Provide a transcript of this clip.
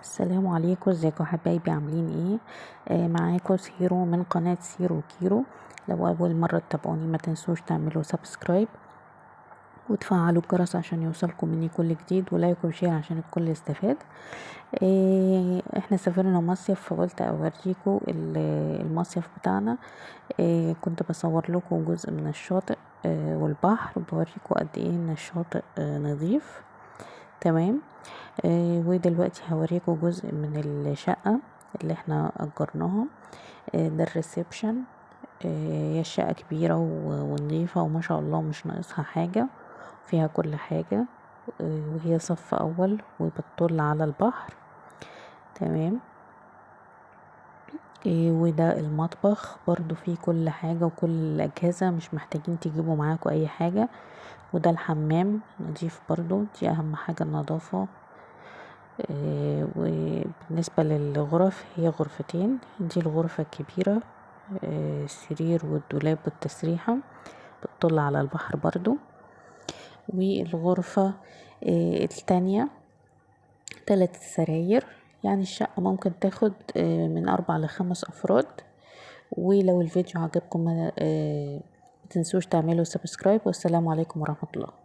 السلام عليكم، ازيكم حبايبي؟ عاملين ايه؟ معاكم سيرو من قناة سيرو كيرو. لو اول مرة تتابعوني ما تنسوش تعملوا سبسكرايب وتفعلوا الجرس عشان يوصلكم مني كل جديد، ولايك وشير عشان الكل يستفاد. احنا سافرنا مصيف فقلت اوريكم المصيف بتاعنا. كنت بصور لكم جزء من الشاطئ والبحر، بوريكم قد ايه ان الشاطئ نظيف. تمام. ودلوقتي هوريكم جزء من الشقة اللي احنا اجرناها. ده الريسبشن. هي الشقة كبيرة ونظيفة وما شاء الله مش ناقصها حاجة، فيها كل حاجة. وهي صف اول وبتطل على البحر. تمام. وده المطبخ برضو فيه كل حاجة وكل الأجهزة، مش محتاجين تجيبوا معاكم أي حاجة. وده الحمام نضيف برضو، دي أهم حاجة النظافة. وبالنسبة للغرف هي غرفتين، دي الغرفة الكبيرة، السرير والدولاب والتسريحة بتطل على البحر برضو. والغرفة التانية 3 سراير، يعني الشقة ممكن تاخد من 4 ل5 أفراد. ولو الفيديو عجبكم متنسوش تعملوا سبسكرايب، والسلام عليكم ورحمة الله.